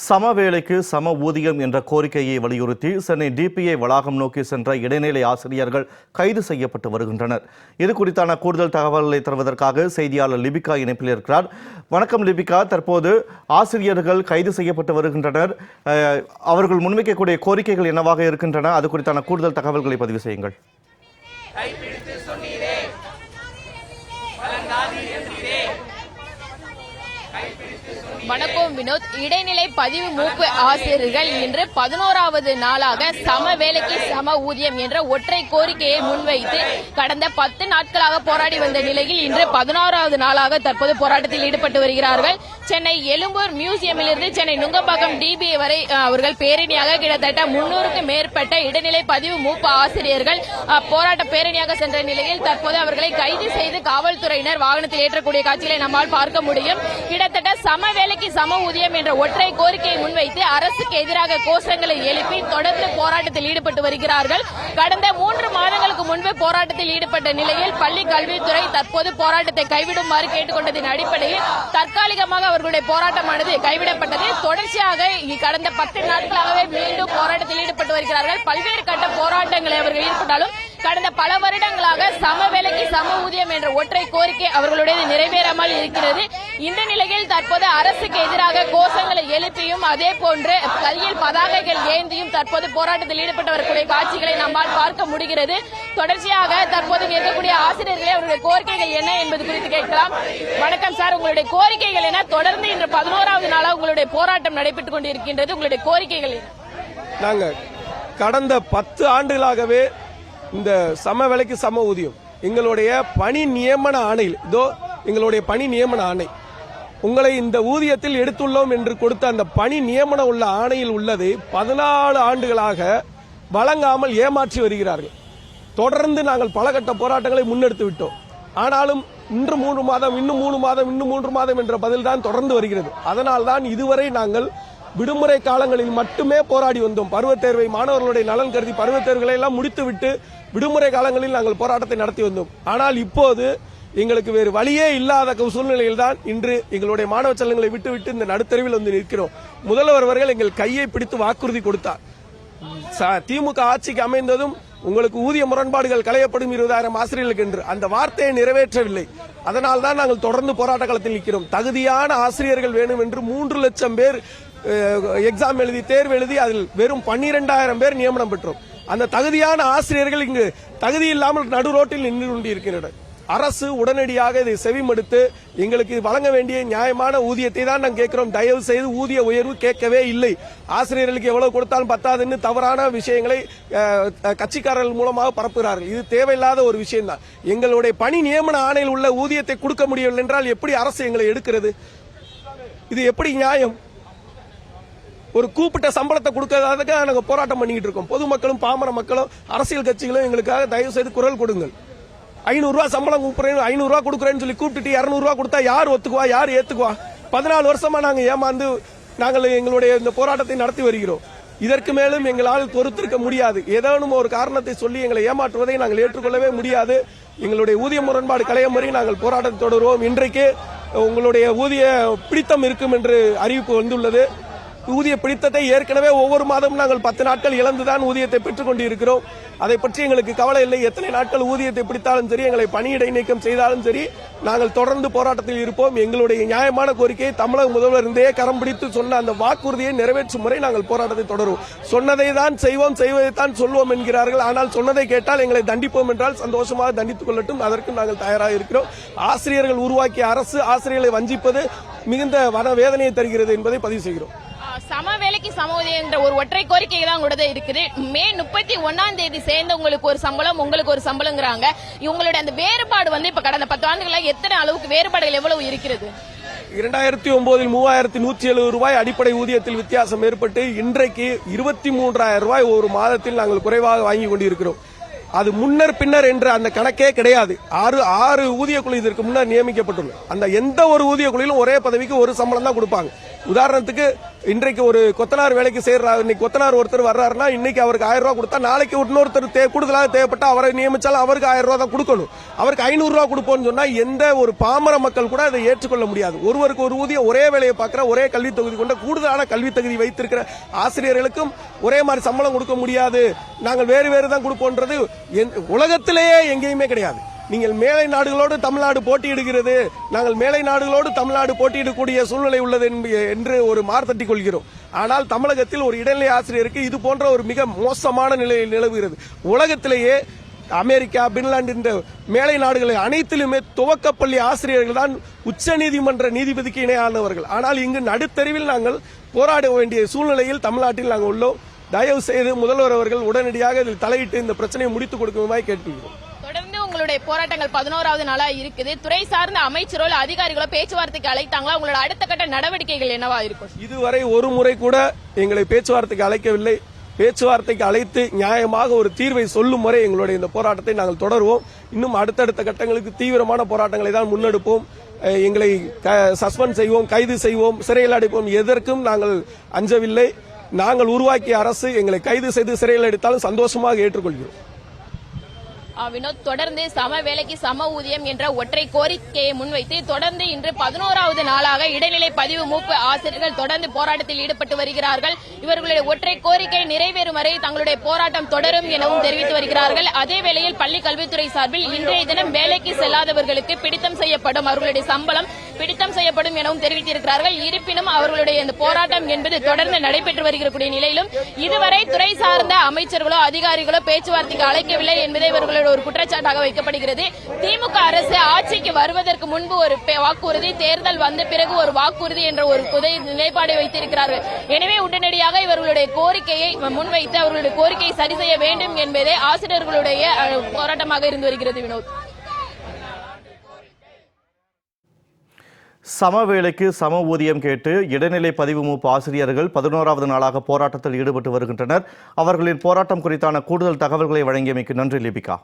சம வேலைக்கு சம ஊதியம் என்ற கோரிக்கையை வலியுறுத்தி சென்னை டிபிஐ வளாகம் நோக்கி சென்ற இடைநிலை ஆசிரியர்கள் கைது செய்யப்பட்டு வருகின்றனர். இது குறித்தான கூடுதல் தகவல்களை தருவதற்காக செய்தியாளர் லிபிகா இணைப்பில் இருக்கிறார். வணக்கம் லிபிகா, தற்போது ஆசிரியர்கள் கைது செய்யப்பட்டு வருகின்றனர். அவர்கள் முன்வைக்கக்கூடிய கோரிக்கைகள் என்னவாக இருக்கின்றன? அது குறித்தான கூடுதல் தகவல்களை பதிவு செய்யுங்கள். வணக்கம் வினோத். இடைநிலை பதிவு மூப்பு ஆசிரியர்கள் இன்று 11வது நாளாக சம வேலைக்கு சம ஊதியம் என்ற ஒற்றை கோரிக்கையை முன்வைத்து கடந்த 10 நாட்களாக போராடி வந்த நிலையில் இன்று 11வது நாளாக தற்போது போராட்டத்தில் ஈடுபட்டு வருகிறார்கள். சென்னை எழும்பூர் மியூசியமிலிருந்து சென்னை நுங்கம்பாக்கம் டிபிஐ வரை அவர்கள் பேரணியாக கிட்டத்தட்ட 300க்கும் மேற்பட்ட இடைநிலை பதிவு மூப்பு ஆசிரியர்கள் போராட்ட பேரணியாக சென்ற நிலையில் தற்போது அவர்களை கைது செய்து காவல்துறையினர் வாகனத்தில் ஏற்றக்கூடிய காட்சிகளை நம்மால் பார்க்க முடியும். கிட்டத்தட்ட சம வேலைக்கு சம ஊதியம் என்ற ஒற்றை கோரிக்கையை முன்வைத்து அரசுக்கு எதிராக கோஷங்களை எழுப்பி தொடர்ந்து போராட்டத்தில் ஈடுபட்டு வருகிறார்கள். கடந்த 3 மாதங்களுக்கு முன்பு போராட்டத்தில் ஈடுபட்ட நிலையில் பள்ளி கல்வித்துறை தற்போது போராட்டத்தை கைவிடுமாறு கேட்டுக்கொண்டதின் அடிப்படையில் தற்காலிகமாக அவர்களுடைய போராட்டமானது கைவிடப்பட்டது. தொடர்ச்சியாக கடந்த 10 நாட்களாகவே மீண்டும் போராட்டத்தில் ஈடுபட்டு வருகிறார்கள். பல்வேறு கட்ட போராட்டங்களை அவர்கள் ஈடுபட்டாலும் கடந்த பல வருடங்களாக சம வேலைக்கு சம ஊதியம் என்ற ஒற்றை கோரிக்கை அவர்களுடைய நிறைவேறாமல் இருக்கிறது. இந்த நிலையில் தற்போது அரசுக்கு எதிராக கோஷங்களை எழுப்பியும் அதே போன்று கையில் பதாகைகள் ஏந்தியும் தற்போது போராட்டத்தில் ஈடுபட்டு வரக்கூடிய காட்சிகளை நம்மால் பார்க்க முடிகிறது. தொடர்ச்சியாக தற்போது இருக்கக்கூடிய ஆசிரியர்களே அவருடைய கோரிக்கைகள் என்ன என்பது குறித்து கேட்கலாம். வணக்கம் சார், உங்களுடைய கோரிக்கைகள் என்ன? தொடர்ந்து இன்று 11வது நாளாக உங்களுடைய போராட்டம் நடைபெற்றுக் கொண்டிருக்கின்றது. உங்களுடைய கோரிக்கைகள் என்ன? நாங்கள் கடந்த 10 ஆண்டுகளாகவே இந்த சம வேலைக்கு சம ஊதியம் எங்களுடைய பணி நியமன ஆணையில் எங்களுடைய பணி நியமன ஆணை உங்களை இந்த ஊதியத்தில் எடுத்துள்ளோம் என்று கொடுத்த அந்த பணி நியமன உள்ள ஆணையில் உள்ளது 14 ஆண்டுகளாக வழங்காமல் ஏமாற்றி வருகிறார்கள். தொடர்ந்து நாங்கள் பல கட்ட போராட்டங்களை முன்னெடுத்து விட்டோம். ஆனாலும் இன்று 3 மாதம், இன்னும் 3 மாதம், இன்னும் 3 மாதம் என்ற பதில்தான் தொடர்ந்து வருகிறது. அதனால்தான் இதுவரை நாங்கள் விடுமுறை காலங்களில் மட்டுமே போராடி வந்தோம். பருவத் தேர்வை மாணவர்களுடைய நலன் கருதி பருவத் தேர்வுகளை எல்லாம் முடித்துவிட்டு விடுமுறை காலங்களில் நாங்கள் போராட்டத்தை நடத்தி வந்தோம். ஆனால் இப்போது எங்களுக்கு வேறு வழியே இல்லாத சூழ்நிலையில் தான் இன்று எங்களுடைய மாணவ செல்லங்களை விட்டுவிட்டு இந்த நடுத்தருவில் வந்து நிற்கிறோம். முதல்வர் அவர்கள் எங்கள் கையை பிடித்து வாக்குறுதி கொடுத்தார். திமுக ஆட்சிக்கு அமைந்ததும் உங்களுக்கு ஊதிய முரண்பாடுகள் களையப்படும் 20,000 ஆசிரியர்களுக்கு என்று அந்த வார்த்தையை நிறைவேற்றவில்லை. அதனால் தான் நாங்கள் தொடர்ந்து போராட்ட களத்தில் நிற்கிறோம். தகுதியான ஆசிரியர்கள் வேணும் என்று 3 லட்சம் பேர் எக்ஸாம் எழுதி தேர்வு எழுதி அதில் வெறும் 12,000 பேர் நியமனம் பெற்றோம். அந்த தகுதியான ஆசிரியர்கள் இங்கு தகுதி இல்லாமல் நடு ரோட்டில் நின்று கொண்டிருக்கின்றனர். அரசு உடனடியாக இதை செவிமடுத்து எங்களுக்கு வழங்க வேண்டிய நியாயமான ஊதியத்தை தான் நாங்கள் கேட்கிறோம். தயவு செய்து ஊதிய உயர்வு கேட்கவே இல்லை. ஆசிரியர்களுக்கு எவ்வளவு கொடுத்தாலும் பத்தாதுன்னு தவறான விஷயங்களை கட்சிக்காரர்கள் மூலமாக பரப்புகிறார்கள். இது தேவையில்லாத ஒரு விஷயம் தான். எங்களுடைய பணி நியமன ஆணையில் உள்ள ஊதியத்தை கொடுக்க முடியவில்லை என்றால் எப்படி அரசு எங்களை எடுக்கிறது? இது எப்படி நியாயம்? ஒரு கூப்பிட்ட சம்பளத்தை கொடுக்காததுக்காக நாங்கள் போராட்டம் பண்ணிக்கிட்டு இருக்கோம். பொதுமக்களும் பாமர மக்களும் அரசியல் கட்சிகளும் எங்களுக்காக தயவு செய்து குரல் கொடுங்கள். 500 ரூபாய் சம்பளம் கூப்பிடுறேன், 500 ரூபாய் கொடுக்குறேன்னு சொல்லி கூப்பிட்டு 200 ரூபாய் கொடுத்தா யார் ஒத்துக்குவா, யார் ஏத்துக்குவா? 14 வருஷமா நாங்கள் ஏமாந்து நாங்கள் எங்களுடைய இந்த போராட்டத்தை நடத்தி வருகிறோம். இதற்கு மேலும் எங்களால் பொறுத்திருக்க முடியாது. ஏதேனும் ஒரு காரணத்தை சொல்லி எங்களை ஏமாற்றுவதை நாங்கள் ஏற்றுக்கொள்ளவே முடியாது. எங்களுடைய ஊதிய முரண்பாடு களையும் வரை நாங்கள் போராட்டத்தை தொடருவோம். இன்றைக்கு உங்களுடைய ஊதிய பிடித்தம் இருக்கும் என்று அறிவிப்பு வந்துள்ளது. ஊதிய பிடித்தத்தை ஏற்கனவே ஒவ்வொரு மாதமும் நாங்கள் 10 நாட்கள் இழந்துதான் ஊதியத்தை பெற்றுக் கொண்டிருக்கிறோம். அதை பற்றி எங்களுக்கு கவலை இல்லை. எத்தனை நாட்கள் ஊதியத்தை பிடித்தாலும் சரி, எங்களை பணியிடை நீக்கம் செய்தாலும் சரி, நாங்கள் தொடர்ந்து போராட்டத்தில் இருப்போம். எங்களுடைய நியாயமான கோரிக்கையை தமிழக முதல்வர் இருந்தே கரம் பிடித்து சொன்ன அந்த வாக்குறுதியை நிறைவேற்றும் முறை நாங்கள் போராட்டத்தை தொடருவோம். சொன்னதை தான் செய்வோம், செய்வதைத்தான் சொல்வோம் என்கிறார்கள். ஆனால் சொன்னதை கேட்டால் எங்களை தண்டிப்போம் என்றால் சந்தோஷமாக தண்டித்துக் கொள்ளட்டும், அதற்கு நாங்கள் தயாராக இருக்கிறோம். ஆசிரியர்கள் உருவாக்கிய அரசு ஆசிரியர்களை வஞ்சிப்பது மிகுந்த வேதனையை தருகிறது என்பதை பதிவு செய்கிறோம். சம வேலைக்கு சம ஊதியம் என்ற ஒரு ஒற்றை கோரிக்கை தான் கூட இருக்குது. மே 31ஆம் தேதி சேர்ந்து உங்களுக்கு ஒரு சம்பளம், உங்களுக்கு ஒரு சம்பளம்ங்கிறாங்க. இவங்களுடைய அந்த வேறுபாடு இப்ப கடந்த 10 ஆண்டுகளாக எத்தனை அளவுக்கு வேறுபாடுகள் எவ்வளவு இருக்கிறது? 2009 3170 ரூபாய் அடிப்படை ஊதியத்தில் வித்தியாசம் ஏற்பட்டு இன்றைக்கு 23,000 ரூபாய் ஒரு மாதத்தில் நாங்கள் குறைவாக வாங்கி கொண்டிருக்கிறோம். அது முன்னர் பின்னர் என்ற அந்த கணக்கே கிடையாது. 6 ஊதிய குழு இதற்கு முன்னர் நியமிக்கப்பட்டுள்ளது. அந்த எந்த ஒரு ஊதிய குழுவிலும் ஒரே பதவிக்கு ஒரு சம்பளம் தான் கொடுப்பாங்க. உதாரணத்துக்கு இன்றைக்கு ஒரு கொத்தனார் வேலைக்கு சேர்றாரு, இன்னைக்கு கொத்தனார் ஒருத்தர் வர்றாருன்னா இன்னைக்கு அவருக்கு 1000 ரூபாய் கொடுத்தா நாளைக்கு இன்னொருத்தர் கூடுதலாக தேவைப்பட்ட அவரை நியமிச்சாலும் அவருக்கு 1000 ரூபாய் தான் கொடுக்கணும். அவருக்கு 500 ரூபாய் கொடுப்போம்னு சொன்னா எந்த ஒரு பாமர மக்கள் கூட அதை ஏற்றுக்கொள்ள முடியாது. ஒருவருக்கு ஒரு ஊதியம், ஒரே வேலையை பார்க்கிற ஒரே கல்வி தொகுதி கொண்ட கூடுதலான கல்வி தகுதி வைத்திருக்கிற ஆசிரியர்களுக்கும் ஒரே மாதிரி சம்பளம் கொடுக்க முடியாது, நாங்கள் வேறு வேறு தான் கொடுப்போன்றது உலகத்திலேயே எங்கேயுமே கிடையாது. நீங்கள் மேலை நாடுகளோடு தமிழ்நாடு போட்டியிடுகிறது, நாங்கள் மேலை நாடுகளோடு தமிழ்நாடு போட்டியிடக்கூடிய சூழ்நிலை உள்ளது என்று ஒரு மார்த்தட்டிக் கொள்கிறோம். ஆனால் தமிழகத்தில் ஒரு இடைநிலை ஆசிரியருக்கு இது போன்ற ஒரு மிக மோசமான நிலை நிலவுகிறது. உலகத்திலேயே அமெரிக்கா, பின்லாந்து என்ற மேலை நாடுகளை அனைத்திலுமே துவக்கப்பள்ளி ஆசிரியர்கள் தான் உச்ச நீதிமன்ற நீதிபதிக்கு இணையானவர்கள். ஆனால் இங்கு நடுத்தருவில் நாங்கள் போராட வேண்டிய சூழ்நிலையில் தமிழ்நாட்டில் நாங்கள் உள்ளோம். தயவு செய்து முதல்வர் அவர்கள் உடனடியாக இதில் தலையிட்டு இந்த பிரச்சனையை முடித்துக் கொடுக்குமாய் கேட்டுக்கிறோம். தொடர்ந்து உங்களுடைய போராட்டங்கள் 11வது நாளா இருக்குது. துறை சார்ந்த அமைச்சரோ அதிகாரிகளோ பேச்சுவார்த்தைக்கு அழைத்தாங்களா? உங்களோட அடுத்த கட்ட நடவடிக்கைகள் என்னவா இருக்கும்? இதுவரை ஒரு முறை கூட எங்களை பேச்சுவார்த்தைக்கு அழைக்கவில்லை. பேச்சுவார்த்தைக்கு அழைத்து நியாயமாக ஒரு தீர்வை சொல்லும் வரை எங்களுடைய இந்த போராட்டத்தை நாங்கள் தொடருவோம். இன்னும் அடுத்தடுத்த கட்டங்களுக்கு தீவிரமான போராட்டங்களை தான் முன்னெடுப்போம். எங்களை சஸ்பெண்ட் செய்வோம், கைது செய்வோம், சிறையில் அடைப்போம், எதற்கும் நாங்கள் அஞ்சவில்லை. நாங்கள் உருவாக்கிய அரசு எங்களை கைது செய்து சிறையில் அடைத்தாலும் சந்தோஷமாக ஏற்றுக்கொள்கிறோம். வினோத், தொடர்ந்து சம வேலைக்கு சம ஊதியம் என்ற ஒற்றை கோரிக்கையை முன்வைத்து தொடர்ந்து இன்று 11வது நாளாக இடைநிலை பதிவு மூப்பு ஆசிரியர்கள் தொடர்ந்து போராட்டத்தில் ஈடுபட்டு வருகிறார்கள். இவர்களுடைய ஒற்றை கோரிக்கை நிறைவேறும் வரை தங்களுடைய போராட்டம் தொடரும் எனவும் தெரிவித்து வருகிறார்கள். அதே வேளையில் பள்ளி கல்வித்துறை சார்பில் இன்றைய தினம் வேலைக்கு செல்லாதவர்களுக்கு பிடித்தம் செய்யப்படும், அவர்களுடைய சம்பளம் பிடித்தம் செய்யப்படும் எனவும் தெரிவித்திருக்கிறார்கள். இருப்பினும் அவர்களுடைய இந்த போராட்டம் என்பது தொடர்ந்து நடைபெற்று வருகிற நிலையிலும் இதுவரை துறை சார்ந்த அமைச்சர்களோ அதிகாரிகளோ பேச்சுவார்த்தைக்கு அழைக்கவில்லை என்பதை இவர்களோட ஒரு குற்றச்சாட்டாக வைக்கப்படுகிறது. திமுக அரசு ஆட்சிக்கு வருவதற்கு முன்பு ஒரு வாக்குறுதி, தேர்தல் வந்த பிறகு ஒரு வாக்குறுதி என்ற ஒரு நிலைப்பாடை வைத்திருக்கிறார்கள். எனவே உடனடியாக இவர்களுடைய கோரிக்கையை முன்வைத்து அவர்களுடைய கோரிக்கையை சரி செய்ய வேண்டும் என்பதே ஆசிரியர்களுடைய போராட்டமாக இருந்து வருகிறது. வினோத், சம வேலைக்கு சம ஊதியம் கேட்டு இடைநிலை பதிவு மூப்பு ஆசிரியர்கள் 11வது நாளாக போராட்டத்தில் ஈடுபட்டு வருகின்றனர். அவர்களின் போராட்டம் குறித்தான கூடுதல் தகவல்களை வழங்கியமைக்கு நன்றி லிபிகா.